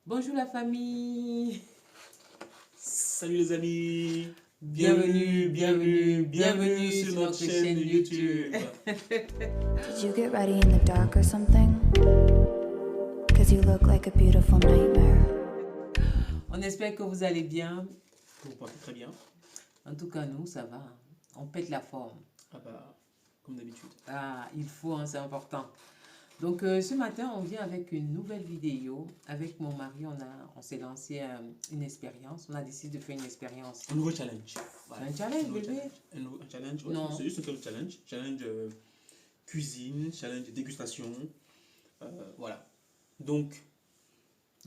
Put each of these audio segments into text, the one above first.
Bonjour la famille. Salut les amis. Bienvenue sur notre chaîne YouTube. Did you get ready in the dark or something? Cause you look like a beautiful nightmare. On espère que vous allez bien. Vous portez très bien. En tout cas, nous, ça va. On pète la forme. Ah bah, comme d'habitude. Ah, il faut, hein, c'est important. Donc, ce matin, on vient avec une nouvelle vidéo. Avec mon mari, on s'est lancé une expérience. On a décidé de faire une expérience. Un nouveau challenge. Un challenge, bébé? Un challenge, ouais. Non. C'est juste un challenge. Challenge cuisine, challenge dégustation. Voilà. Donc.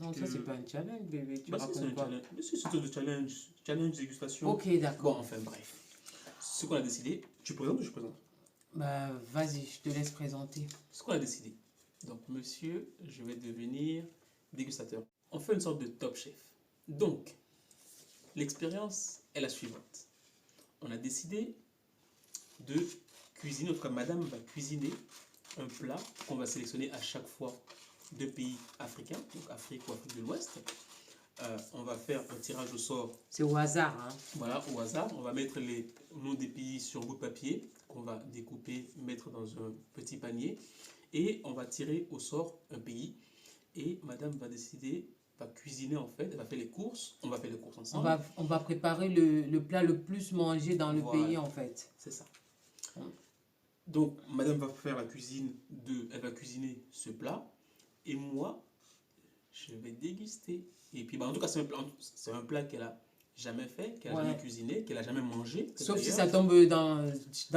Non, ça, c'est pas un challenge, bébé. Tu Bah, racontes c'est un quoi? challenge. Mais c'est un challenge. Challenge dégustation. Ok, Bon, d'accord. enfin, bref. Ce qu'on a décidé. Tu présentes ou je présente? Bah, vas-y, je te laisse présenter. Ce qu'on a décidé. Donc, monsieur, je vais devenir dégustateur. On fait une sorte de top chef. Donc, l'expérience est la suivante. On a décidé de cuisiner, en tout cas, madame va cuisiner un plat qu'on va sélectionner à chaque fois de pays africains, donc Afrique ou Afrique de l'Ouest. On va faire un tirage au sort. C'est au hasard, hein? Voilà, au hasard. On va mettre les noms des pays sur un bout de papier qu'on va découper, mettre dans un petit panier. Et on va tirer au sort un pays. Et madame va décider, va cuisiner en fait, elle va faire les courses. On va faire les courses ensemble. On va préparer le plat le plus mangé dans le Voilà. pays, en fait. C'est ça. Donc, madame va faire la cuisine elle va cuisiner ce plat. Et moi, je vais déguster. Et puis, bah, en tout cas, c'est un plat qu'elle a jamais fait, qu'elle a jamais cuisiné, qu'elle a jamais mangé. Sauf si ça tombe dans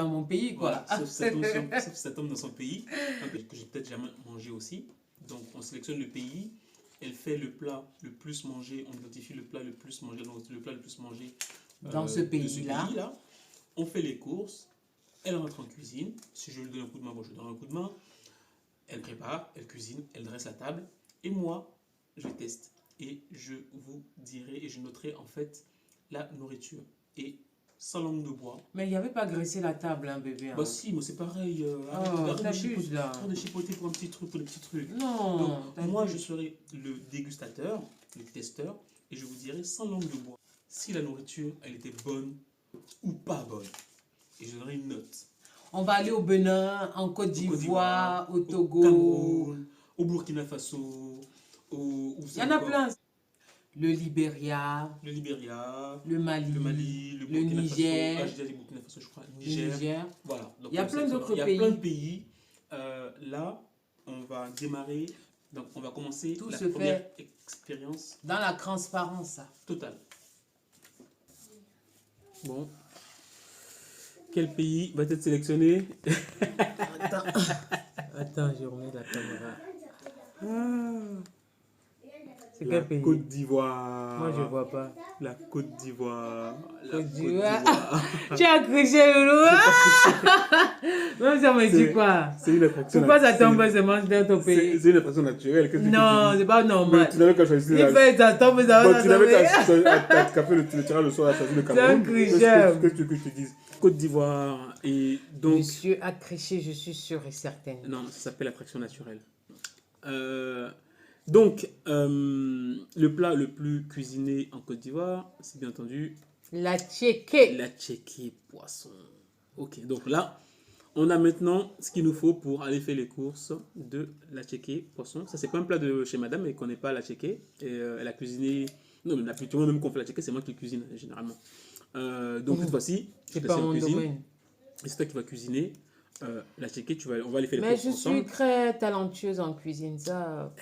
mon pays, quoi. Voilà, sauf si ça tombe dans son pays, que j'ai peut-être jamais mangé aussi. Donc, on sélectionne le pays. Elle fait le plat le plus mangé. On identifie le plat le plus mangé, donc le plat le plus mangé dans ce pays-là. On fait les courses. Elle rentre en cuisine. Si je lui donne un coup de main, bon, je lui donne un coup de main. Elle prépare, elle cuisine, elle dresse la table. Et moi, je teste. Et je vous dirai et je noterai en fait la nourriture. Et sans langue de bois. Mais il n'y avait pas graissé la table, hein, bébé. Hein. Bah si, mais c'est pareil. Arrête de chipoter pour un petit truc, pour des petits trucs. Non. Donc, moi, je serai le dégustateur, le testeur, et je vous dirai sans langue de bois si la nourriture, elle était bonne ou pas bonne. Et je donnerai une note. On va aller au Bénin, en Côte d'Ivoire, au Togo, au Cameroun, au Burkina Faso, il y en a plein. Le Libéria, le Mali, le Burkina Niger, Faso. Ah, j'ai dit Burkina Faso, je crois. Niger. Voilà. Donc, il y a plein d'autres pays. Il y a plein de pays. Là, on va démarrer. Donc, on va commencer Tout la se première fait expérience. Dans la transparence. Totale. Bon. Quel pays va être sélectionné? Attends, je remets la caméra. C'est La quel pays? Côte d'Ivoire. Moi, je vois pas. La Côte d'Ivoire. Côte d'Ivoire. Tu as crié, Loulou. Même ça me dit quoi? C'est une attraction. Pourquoi ça tombe seulement dans ton pays? C'est une attraction naturelle. Non, c'est pas normal. Tu n'avais qu'à choisir. Il fait ça tombe, ça va. Tu n'avais qu'à faire le tirage le soir à choisir le Cameroun. C'est un Qu'est-ce que tu veux que je te dise? Côte d'Ivoire. Et donc. Monsieur a créché, je suis sûre et certaine. Non, ça s'appelle attraction naturelle. Donc, le plat le plus cuisiné en Côte d'Ivoire, c'est bien entendu la tchéké. La tchéké poisson. Ok, donc là, on a maintenant ce qu'il nous faut pour aller faire les courses de la tchéké poisson. Ça, c'est pas un plat de chez madame, elle ne connaît pas la tchéké. Et elle a cuisiné. Non, mais plutôt même qu'on fait la tchéké, c'est moi qui cuisine généralement. Donc, cette fois-ci, c'est pas mon domaine. Et c'est toi qui vas cuisiner. La tchéké, on va aller faire les courses ensemble. Mais je suis très talentueuse en cuisine, ça,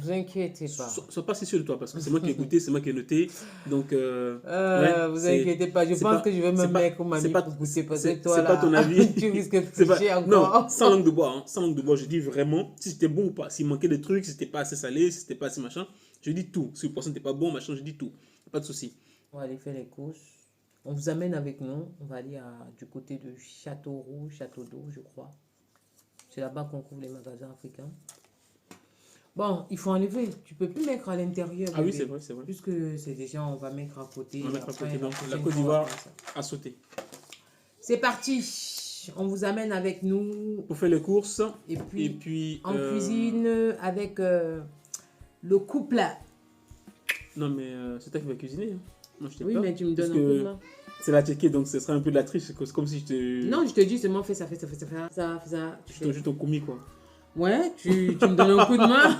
vous inquiétez pas. Sois pas si sûr de toi, parce que c'est moi qui ai goûté, c'est moi qui ai noté. Donc, vous inquiétez pas, je pense que je vais me mettre au mamie pour goûter, parce que toi, là, pas ton avis. tu risques de tricher encore. Non, sans langue de bois, hein, sans langue de bois, je dis vraiment si c'était bon ou pas, s'il manquait des trucs, si c'était pas assez salé, si c'était pas assez machin, je dis tout. Si le poisson n'était pas bon, machin, je dis tout. Pas de souci. On va aller faire les courses. On vous amène avec nous. On va aller du côté de Châteauroux, Château d'Eau, je crois. C'est là-bas qu'on couvre les magasins africains. Bon, il faut enlever. Tu peux plus mettre à l'intérieur. Ah oui, c'est vrai, c'est vrai. Puisque c'est déjà, on va mettre à côté. On va mettre à côté. Donc, la Côte d'Ivoire à sauter. C'est parti. On vous amène avec nous. Pour faire les courses. Et puis en cuisine avec le couple Non, mais c'est toi qui vas cuisiner. Hein. Moi, je t'ai Oui, pas. mais tu me donnes Parce un coup de que main. c'est la checker, donc ce serait un peu de la triche. C'est comme si je te. Non, je te dis seulement fais ça, fais ça, fais ça, fais ça, fais ça. Je te commis, quoi. Ouais, tu me donnes un coup de main.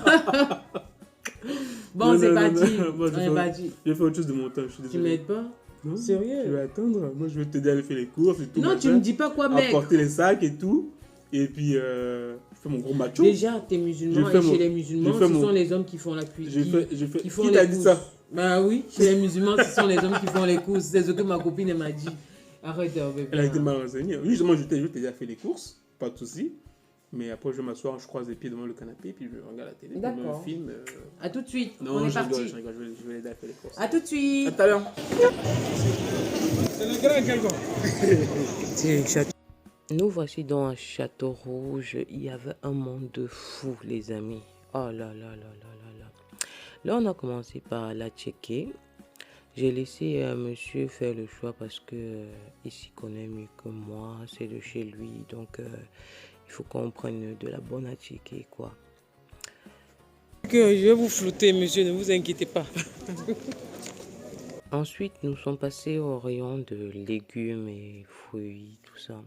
Bon, Non, c'est non, pas non, dit. non. Moi, On est pas dit. je vais faire autre chose de mon temps. Je suis Tu désolé. m'aides pas? Non, Sérieux? je vais attendre. Moi, je vais t'aider à aller faire les courses et tout. Non, tu machin. me dis pas quoi, mec. Apporter les sacs et tout. Et puis, je fais mon gros macho. Déjà, t'es musulman Je et fais chez les je musulmans, fais ce mon- sont les hommes qui font la cuisine. Je fais... Qui font Qui les t'a dit courses. ça? Bah oui, chez les musulmans, ce sont les hommes qui font les courses. C'est ce que ma copine elle m'a dit. Arrête, bébé. Elle a été mal renseignée. Oui, justement, je vais t'aider à faire les courses. Pas de souci. Mais après, je vais m'asseoir, je croise les pieds devant le canapé. Puis je regarde la télé. D'accord. Un film. À tout de suite. Non, On est je rigole, parti. je rigole. Je vais l'aider à faire les courses. À tout de suite. À tout à l'heure. Nous voici dans un château rouge. Il y avait un monde de fous, les amis. Oh là là là là là là. Là, on a commencé par la checker. J'ai laissé monsieur faire le choix parce que il s'y connaît mieux que moi. C'est de chez lui. Donc, il faut qu'on prenne de la bonne à checker, quoi. Je vais vous flouter, monsieur. Ne vous inquiétez pas. Ensuite, nous sommes passés au rayon de légumes et fruits, tout ça.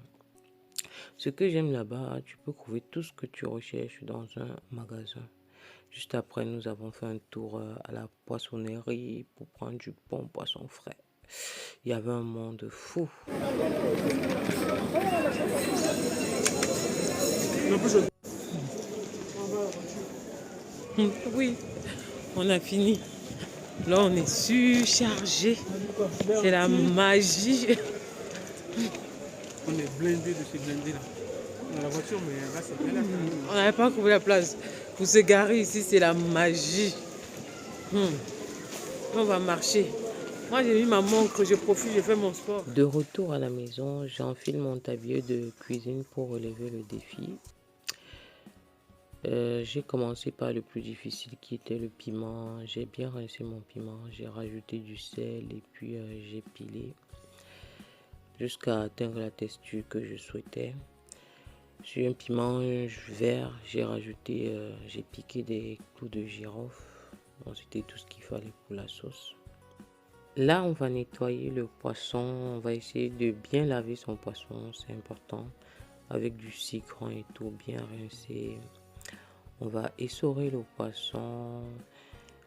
Ce que j'aime là-bas, tu peux trouver tout ce que tu recherches dans un magasin. Juste après, nous avons fait un tour à la poissonnerie pour prendre du bon poisson frais. Il y avait un monde fou. Oui, on a fini. Là, on est surchargé. C'est la magie. On est blindé de chez blindé là. Dans la voiture, mais là, c'est galère. On n'avait pas trouvé la place. Pour se garer ici, c'est la magie. On va marcher. Moi, j'ai mis ma montre, je profite, je fais mon sport. De retour à la maison, j'enfile mon tablier de cuisine pour relever le défi. J'ai commencé par le plus difficile qui était le piment. J'ai bien rincé mon piment, j'ai rajouté du sel et puis j'ai pilé jusqu'à atteindre la texture que je souhaitais. Sur un piment vert, j'ai rajouté, j'ai piqué des clous de girofle. Bon, c'était tout ce qu'il fallait pour la sauce. Là, on va nettoyer le poisson. On va essayer de bien laver son poisson, c'est important. Avec du citron et tout, bien rincé. On va essorer le poisson.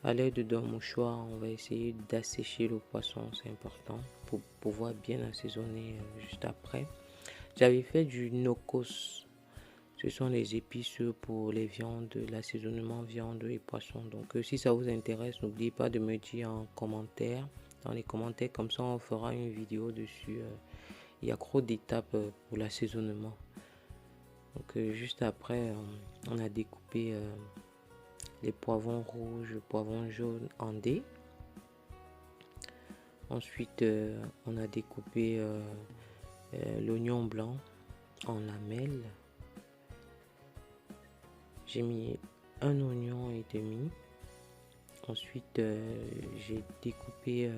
À l'aide d'un mouchoir, on va essayer d'assécher le poisson, c'est important. Pour pouvoir bien assaisonner juste après. J'avais fait du nokos. Ce sont les épices pour les viandes, l'assaisonnement viande et poisson. Donc si ça vous intéresse, n'oubliez pas de me dire en commentaire, dans les commentaires, comme ça on fera une vidéo dessus. Il y a trop d'étapes pour l'assaisonnement. Donc juste après, on a découpé les poivrons rouges, poivrons jaunes en dés. Ensuite, on a découpé l'oignon blanc en lamelles. J'ai mis un oignon et demi. Ensuite, j'ai découpé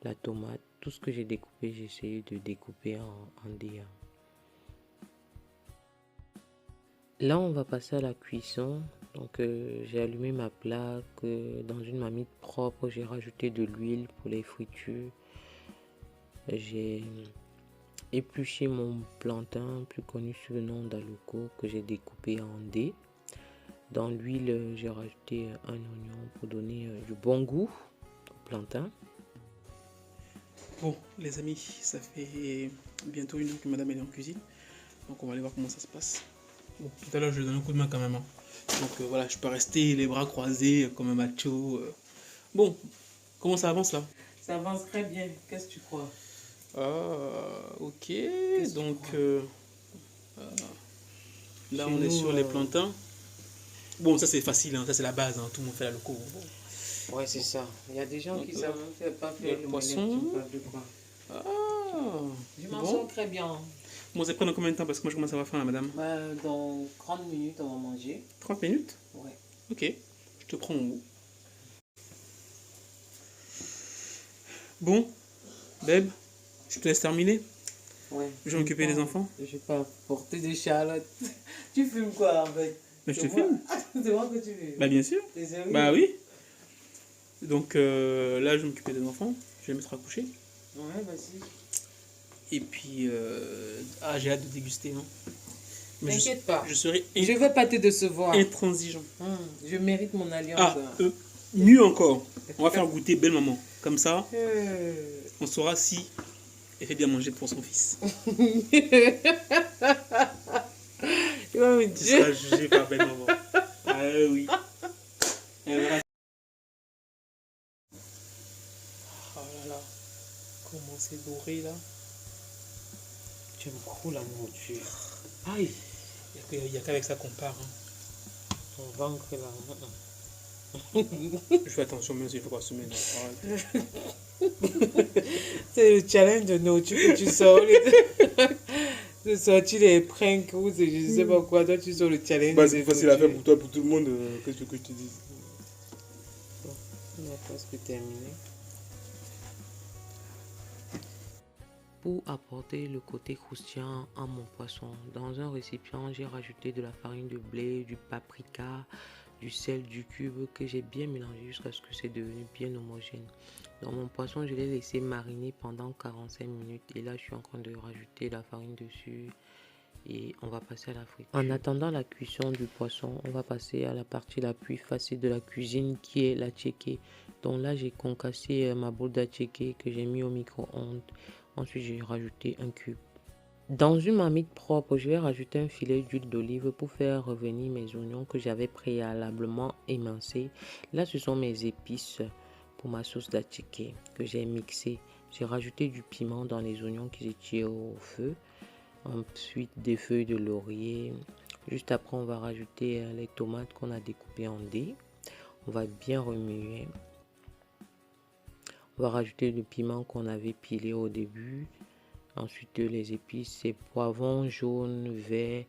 la tomate. Tout ce que j'ai découpé, j'ai essayé de découper en dés. Là, on va passer à la cuisson. Donc, j'ai allumé ma plaque. Dans une marmite propre, j'ai rajouté de l'huile pour les fritures. J'ai épluché mon plantain, plus connu sous le nom d'aloko, que j'ai découpé en dés. Dans l'huile, j'ai rajouté un oignon pour donner du bon goût au plantain. Bon, les amis, ça fait bientôt 1 heure que madame est en cuisine. Donc, on va aller voir comment ça se passe. Bon, tout à l'heure, je lui donne un coup de main quand même. Hein. Donc, voilà, je peux rester les bras croisés comme un macho. Bon, comment ça avance là? Ça avance très bien. Qu'est-ce que tu crois? Ah, ok. Donc, là, Chez on est nous, sur les plantains. Bon, ça c'est facile, hein. Ça c'est la base. Hein. Tout le monde fait la loco. Bon. Ouais, c'est ça. Il y a des gens qui savent pas faire le poisson. de quoi. Ah, Je m'en bon. sors très bien. Bon, ça prend combien de temps? Parce que moi je commence à avoir faim, là, madame. Dans 30 minutes, on va manger. 30 minutes? Ouais. Ok, je te prends au mot. Bon, babe, je te laisse terminer. Ouais. Je vais m'occuper des enfants. Je vais pas porter des charlottes. Tu fumes quoi en fait? Mais je te filme. C'est moi que tu fumes. Bah, bien sûr. T'es sérieux? Bah, oui. Donc là, je vais m'occuper des enfants. Je vais les mettre à coucher. Ouais, vas-y. Et puis, j'ai hâte de déguster. Hein. Mais T'inquiète pas. Je serai Je vais pas te décevoir. intransigeant. Je mérite mon alliance. Ah, mieux encore. On va faire goûter belle maman. Comme ça, on saura si elle fait bien manger pour son fils. Il va me Tu dire. seras jugé par belle maman. Ah oui. Elle verra. Oh là là. Comment c'est doré là. J'aime trop la monture. Aïe. Il n'y a qu'avec ça qu'on part. Hein. On va ancrer là. Je fais attention même s'il faut pas se mettre. C'est le challenge de nourriture que tu sors. De sortir les pranks ou je sais pas quoi. Toi, tu sors le challenge. Bah, c'est facile à faire pour toi, pour tout le monde. Qu'est-ce que je te dis? On a presque terminé. Pour apporter le côté croustillant à mon poisson, dans un récipient, j'ai rajouté de la farine de blé, du paprika, du sel, du cube que j'ai bien mélangé jusqu'à ce que c'est devenu bien homogène. Dans mon poisson, je l'ai laissé mariner pendant 45 minutes et là, je suis en train de rajouter la farine dessus et on va passer à la friture. En attendant la cuisson du poisson, on va passer à la partie la plus facile de la cuisine qui est la tchéké. Donc là, j'ai concassé ma boule d'atchéké que j'ai mis au micro-ondes. Ensuite, j'ai rajouté un cube. Dans une marmite propre, je vais rajouter un filet d'huile d'olive pour faire revenir mes oignons que j'avais préalablement émincés. Là, ce sont mes épices pour ma sauce d'attiqué que j'ai mixé. J'ai rajouté du piment dans les oignons que j'ai tirés au feu. Ensuite, des feuilles de laurier. Juste après, on va rajouter les tomates qu'on a découpées en dés. On va bien remuer. On va rajouter le piment qu'on avait pilé au début. Ensuite, les épices, c'est poivron jaune, vert,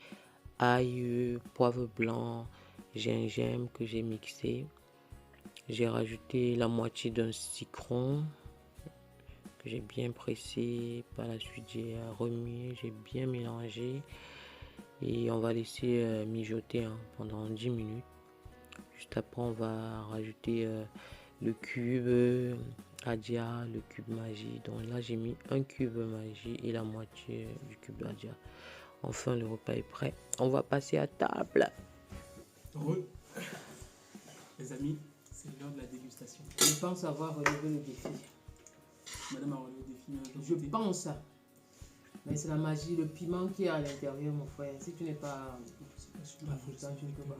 ail, poivre blanc, gingembre que j'ai mixé. J'ai rajouté la moitié d'un citron que j'ai bien pressé. Par la suite, j'ai remué, j'ai bien mélangé. Et on va laisser mijoter pendant 10 minutes. Juste après, on va rajouter le cube Adia, le cube magie. Donc là, j'ai mis un cube magie et la moitié du cube Adia. Enfin, le repas est prêt. On va passer à table. Heureux. Les amis, c'est l'heure de la dégustation. Je pense avoir relevé le défi. Madame a relevé le défi. Je pense. Mais c'est la magie, le piment qui est à l'intérieur, mon frère. Si tu n'es pas... tu ne peux pas.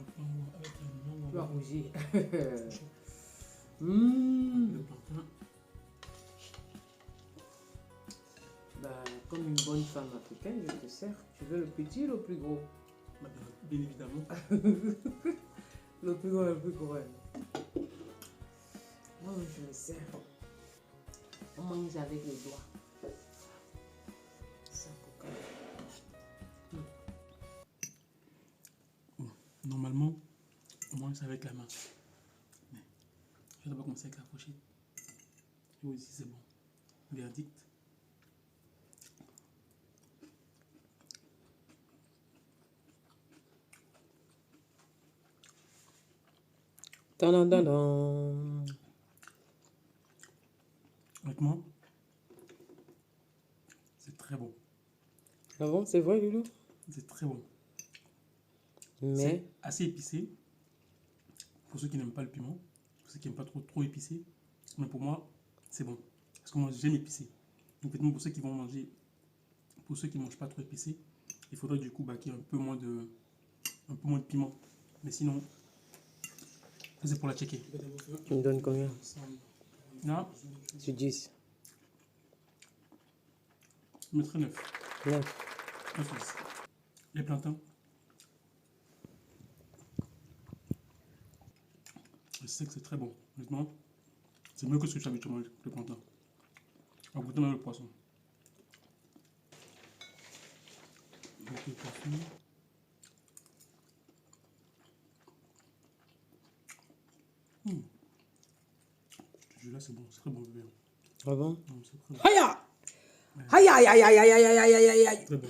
Tu vas rougir. Le plantain. Bah, comme une bonne femme africaine, je te sers. Tu veux le petit ou le plus gros? Bien évidemment. Le plus gros, le plus gros. Moi, je me sers. On mange avec les doigts. Ça, coca. Normalement, on mange ça avec la main. Mais je dois pas commencer avec la fourchette. Et aussi, c'est bon. Verdict. Honnêtement, c'est très bon. Ah bon, c'est vrai, Loulou? C'est très bon. Mais C'est assez épicé. Pour ceux qui n'aiment pas le piment, pour ceux qui n'aiment pas trop épicé. Mais pour moi, c'est bon. Parce que moi, j'aime épicé. Donc, pour ceux qui vont manger, pour ceux qui ne mangent pas trop épicé, il faudrait du coup qu'il y ait un peu moins de piment. Mais sinon, c'est pour la checker. tu me donnes combien? Là, Sur 10. je mettrai 9. 9. 9. Les plantains. Je sais que c'est très bon. Honnêtement, c'est mieux que ce que j'ai habituellement manger, le plantain. On va goûter même le poisson. Donc, le poisson. Je te jure, là, c'est bon. C'est très bon, bébé. Ah bon? Non, c'est très bon. Aïe! Aïe, aïe, aïe, aïe, aïe, aïe, aïe, aïe, aïe. Très bon.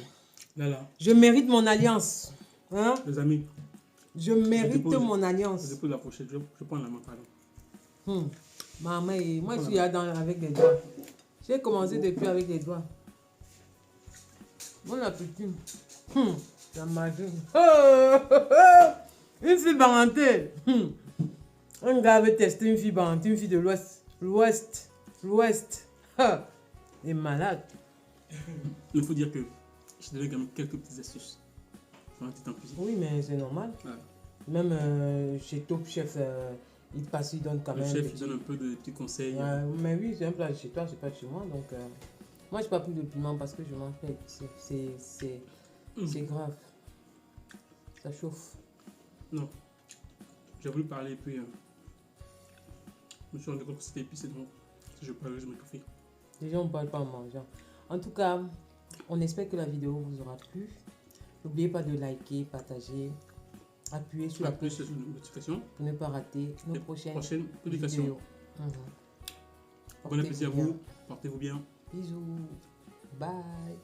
Là. Je mérite mon alliance. Hein? Les amis, Je mérite dépose- mon je alliance. dépose la pochette. Je prends la main, pardon. Maman, moi, je suis là avec les doigts. J'ai commencé depuis avec les doigts. Bon appétit. La magie. Une fille barantée. Un gars avait testé une fille barantée, une fille de l'Ouest. L'Ouest. Il est malade. Il faut dire que je donne quand même quelques petites astuces. Un petit en cuisine. Oui, mais c'est normal. Ouais. Même chez Top Chef, il passe, il donne quand Le même. chef il donne un peu de petits conseils. Mais oui, c'est un plat de chez toi, c'est pas de chez moi. Donc, moi, je pas plus de piment parce que je mange pas épicé. C'est grave. Ça chauffe. Non. J'ai voulu parler et puis je me suis rendu compte que c'était épicé, donc je parle juste mon café. Les gens ne parlent pas en mangeant. En tout cas, on espère que la vidéo vous aura plu. N'oubliez pas de liker, partager, appuyer sur la Appuyer cloche sur la notification pour ne pas rater nos prochaines publications. vidéos. Bon appétit à vous, portez-vous bien. Bisous. Bye.